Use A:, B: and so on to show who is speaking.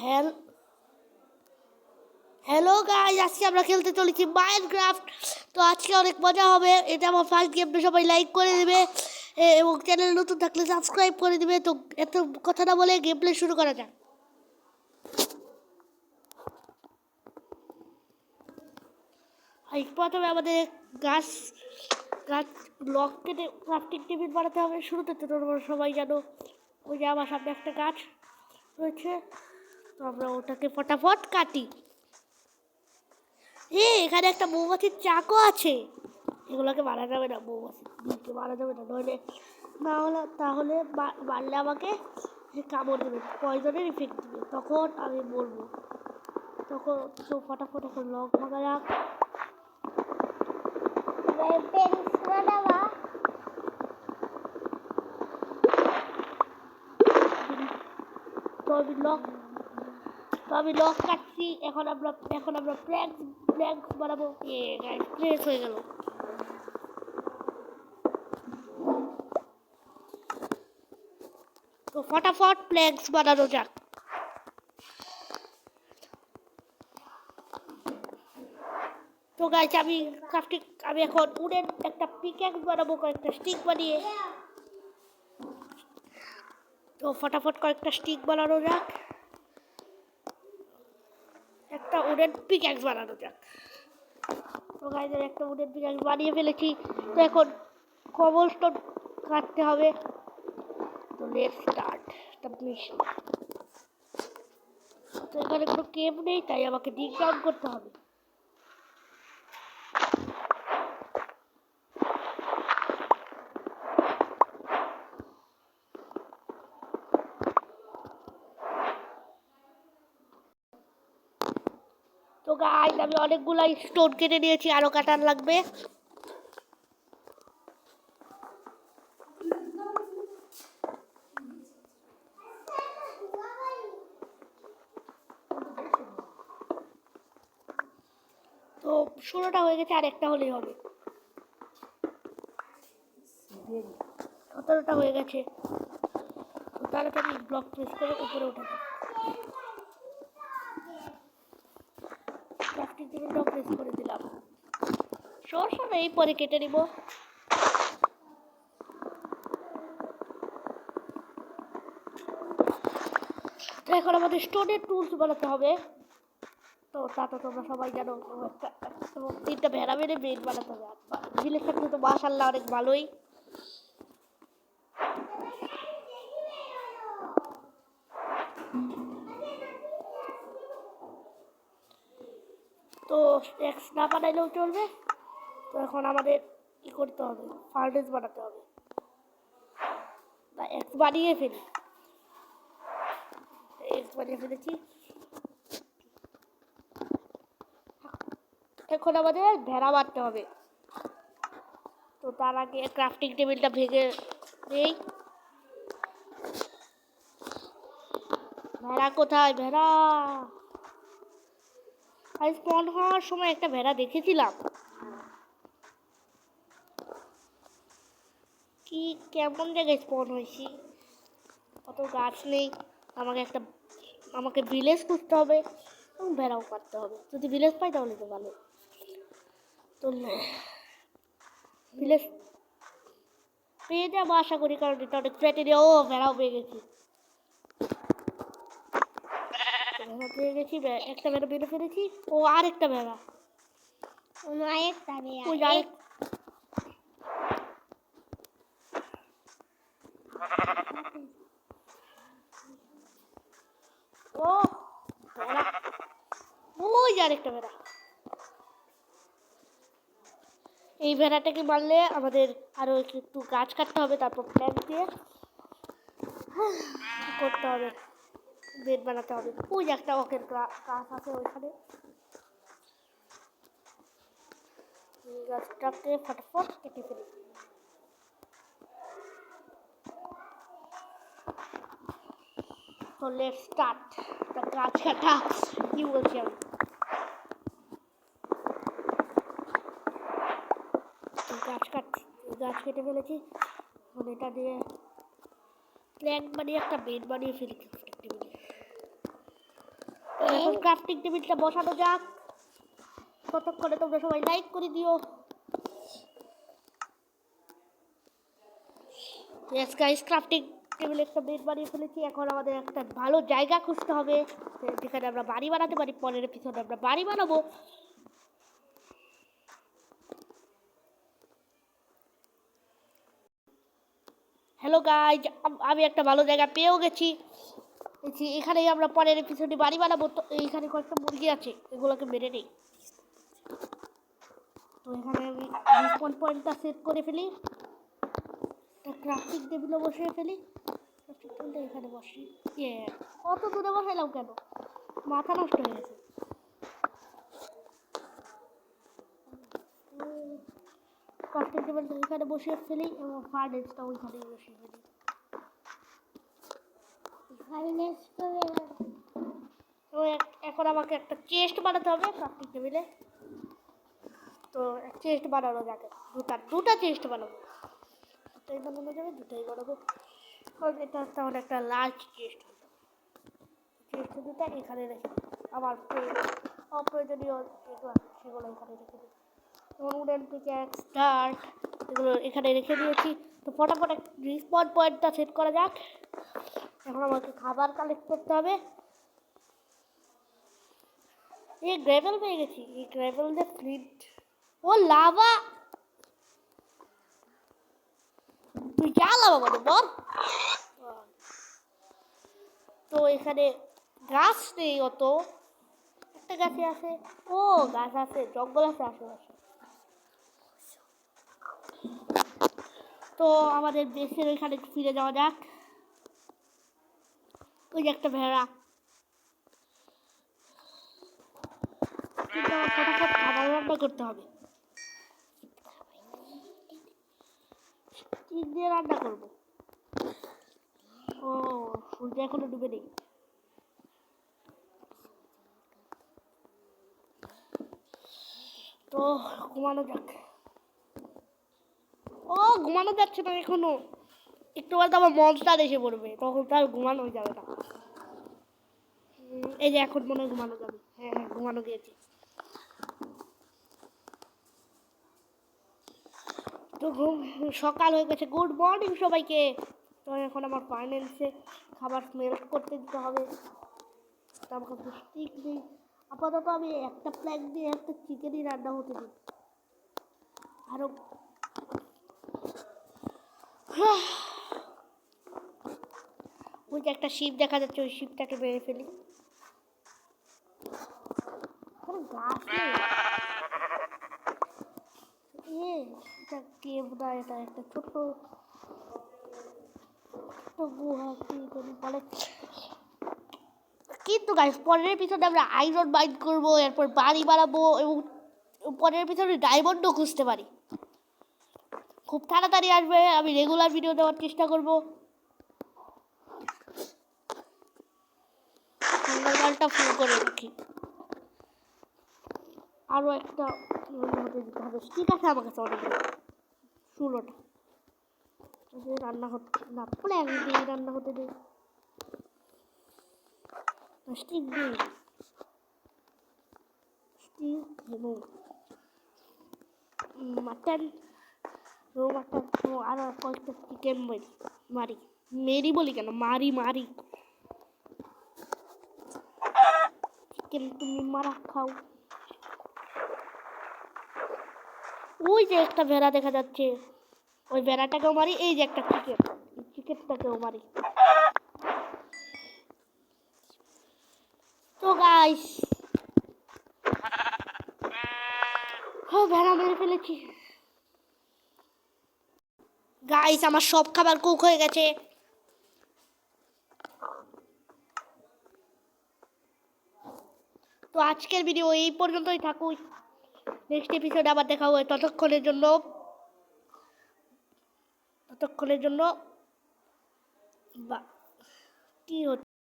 A: হ্যাল hello guys, আজকে আমরা খেলতে চলেছি মাইনক্রাফট। তো আজকে অনেক মজা হবে। এটা আমার ফার্স্ট গেম, সবাই লাইক করে দেবে এবং চ্যানেল নতুন থাকলে সাবস্ক্রাইব করে দেবে। তো এত কথা না বলে গেম প্লে শুরু করা যাক। প্রথমে আমাদের গাছ ব্লক কেটে ক্রাফটিং টেবিল বানাতে হবে। শুরুতে তো তোমরা সবাই জানো, ওই যে আমার সামনে একটা গাছ রয়েছে, তো আমরা ওটাকে ফটাফট কাটি। এখানে একটা মৌমাছির চাকও আছে। এগুলোকে মারা যাবে না, মৌমাছিকে মারা যাবে না, নইলে তাহলে মারলে আমাকে কামড় দেবে, পয়জনের ইফেক্ট দেবে, তখন আমি মরবো। তখন তো ফটাফট এখন লক ভাঙা যাক। আমি লক কাটছি। এখন আমরা প্ল্যাঙ্কস বানাবো। প্রেস হয়ে গেল। তো ফটাফট প্ল্যাঙ্কস বানানো যাক। তো গাইস, আমি এখন উডেন একটা পিক্যাক্স বানাবো, কয়েকটা স্টিক বানিয়ে। তো ফটাফট কয়েকটা স্টিক বানানো যাক, একটা উডেন পিক্যাক্স বানানো যাক। তো গাইস, একটা উডেন পিক্যাক্স বানিয়ে ফেলেছি। তো এখন কবলস্টোন কাটতে হবে। তো লেটস স্টার্ট দ্য মিশন। তো এখানে কোনো কেভ নেই, তাই আমাকে ডিগ ডাউন করতে হবে। তো গাইস, আমি অনেকগুলাই স্টোন কেটে নিয়েছি, আরো কাটার লাগবে। তো 16টা হয়ে গেছে, আর একটা হলেই হবে। 17টা হয়ে গেছে। তাড়াতাড়ি ব্লক প্রেস করে উপরে উঠে যাও। ক্রাফটিং টেবিলটাও প্রেস করে দিলাম। সমস্যা এই পরে কেটে নিব। তো এখন আমাদের স্টোনের টুলস বানাতে হবে। তো তা তো তোমরা সবাই জানো, তিনটা ভেড়া মেরে বেড বানাতে হবে। বিলের ক্ষেত্রে তো মাশাআল্লাহ অনেক ভালোই। তো এক্স না বানাইলেও চলবে। তো এখন আমাদের কি করতে হবে, ফার্নেস বানাতে হবে। এক্স বানিয়ে ফেলেছি। এখন আমাদের ভেড়া মারতে হবে। তো তার আগে ক্রাফটিং টেবিলটা ভেঙে নেই। ভেড়া কোথায়? ভেড়া আজ স্পন হওয়ার সময় একটা ভেড়া দেখেছিলাম। কি কেমন জায়গায় স্পন হয়েছি, কত গাছ নেই। আমাকে ভিলেজ খুঁজতে হবে এবং ভেড়াও কাটতে হবে। যদি ভিলেজ পাই তাহলে তো ভালো। তো ভিলেজ পেয়ে যাবো আশা করি, কারণ এটা অনেক ক্রাইটেরিয়া। ও, ভেড়াও পেয়ে গেছি। একটা ভেড়া বেড়ে ফেলেছি। ও, আরেকটা ভেড়া। ও ভেড়া, ওই আরেকটা ভেড়া। এই ভেড়াটাকে মারলে আমাদের আরো একটু গাছ কাটতে হবে, তারপর প্ল্যান্ট দিয়ে করতে হবে, বেড বানাতে হবে। ওই একটা ওকের গাছ আছে ওইখানে। গাছটাকে ফটাফট কেটে ফেলি। তো লেটস স্টার্ট গাছ কাটা। কি বলছি আমি, গাছ কেটে ফেলেছি। মানে এটা দিয়ে প্ল্যান্ট বানিয়ে একটা বেড বানিয়ে ফেলেছি। এখন ক্রাফটিং টেবিলটা বসানো যাক। ততক্ষণে তোমরা সবাই লাইক করে দিও। ইয়েস গাইস, ক্রাফটিং টেবিল একটা বেড বানিয়ে ফেলেছি। এখন আমাদের একটা ভালো জায়গা খুঁজতে হবে যেখানে আমরা বাড়ি বানাতে পারি। পরের এপিসোডে আমরা বাড়ি বানাবো। হ্যালো গাইজ, আমি একটা ভালো জায়গা পেয়েও গেছি। এখানেই আমরা পরের এপিসোডে বাড়ি বানাবো। তো এইখানে কয়েকটা মুরগি আছে, এগুলোকে মেরে নেই। তো এখানে আমি রিসপন পয়েন্টটা সেট করে ফেলি, ক্রাফটিং টেবিলও বসিয়ে ফেলি। ক্রাফটিং টেবিলটা এখানে বসি। কত দূরে বসাইলাম কেন, মাথা নষ্ট হয়ে গেছে। ক্রাফটিং টেবিলটা এখানে বসিয়ে ফেলি এবং ফার্নেসটা ওইখানে বসিয়ে ফেলি। এখন আমাকে একটা চেস্ট বানাতে হবে ক্রাফটিং টেবিলে। তো চেস্ট বানানো যাবে, দুটা চেস্ট বানাবো। দুটাই বানানো যাবে, দুটাই বানাবো। এটা তাহলে একটা লার্জ চেস্ট দুটা এখানে রেখে দিই। আমার অপ্রয়োজনীয় যেগুলো সেগুলো এখানে রেখে দিই। যেমন উডেন পিক্যাক্স, স্টার্ট, এগুলো এখানে রেখে দিয়েছি। তো ফটাফট রিসপন পয়েন্টটা সেট করা যাক। এখন আমাকে খাবার কালেক্ট করতে হবে। এই গ্রেভেল পেয়ে গেছি, এই গ্রেভেল দিয়ে ফ্লিন্ট। ও লাভা, তুই যা লাভা বলে বল। তো এখানে গাছ নেই অত, একটা গাছে আছে। ও গাছ আছে, জঙ্গল আছে আশেপাশে। তো আমাদের দেশের ওইখানে ফিরে যাওয়া যাক। ওই যে একটা ভেড়া, কিন্তু আমার ফটাফট খাবার রান্না করতে হবে। কি দিয়ে রান্না করবো? ও সূর্য এখনো ডুবে নেই। তো ঘুমানো যাক। ও ঘুমানো যাচ্ছে না এখনো, একটু বলতে আমার মনস্টার এসে পড়বে, তখন তার ঘুমানো যাবে না। এই যে এখন মনে হয় ঘুমানো যাবে। হ্যাঁ হ্যাঁ, ঘুমানো গিয়েছে। তো সকাল হয়ে গেছে। গুড মর্নিং সবাইকে। তো এখন আমার ফাইন্যান্সে খাবার স্মেল্ট করতে দিতে হবে। তো আমার কাছে স্টিক নেই আপাতত। আমি একটা প্ল্যান দিয়ে একটা চিকেনই রান্না হতে দিই। আরো ওই যে একটা শিপ দেখা যাচ্ছে, ওই শিপটাকে মেরে ফেলি। গাছ এটা কেভ না, এটা একটা ছোট্ট গুহা বলে। কিন্তু গাইস, পরের এপিসোডে আমরা আয়রন মাইন করবো, এরপর বাড়ি বানাবো এবং পরের এপিসোডে ডায়মন্ডও খুঁজতে পারি। খুব তাড়াতাড়ি আসবে, আমি রেগুলার ভিডিও দেওয়ার চেষ্টা করবো। জলটা ফুল করে রাখি। আরও একটা হতে দিতে হবে। ঠিক আছে, আমার কাছে অনেক 16টা রান্না হচ্ছে না, প্ল্যান দিয়ে রান্না হতে দিই। স্টিক দিই, স্টিক এবং মাটন, মাটন আর কয়েকটা চিকেন মারি। মেরি বলি কেন, মারি মারি। চিকেন তুমি মারা খাও। ওই যে একটা ভেড়া দেখা যাচ্ছে, ওই ভেড়াটাকেও মারি। এই যে একটা চিকেন, চিকেনটাকেও মারি। তো গাইস, ভেড়া মেরে ফেলেছি। গাইস, আমার সব খাবার কুক হয়ে গেছে। তো আজকের ভিডিও এই পর্যন্তই থাকুক। নেক্সট এপিসোডে আবার দেখা হবে। ততক্ষণের জন্য কি হচ্ছে?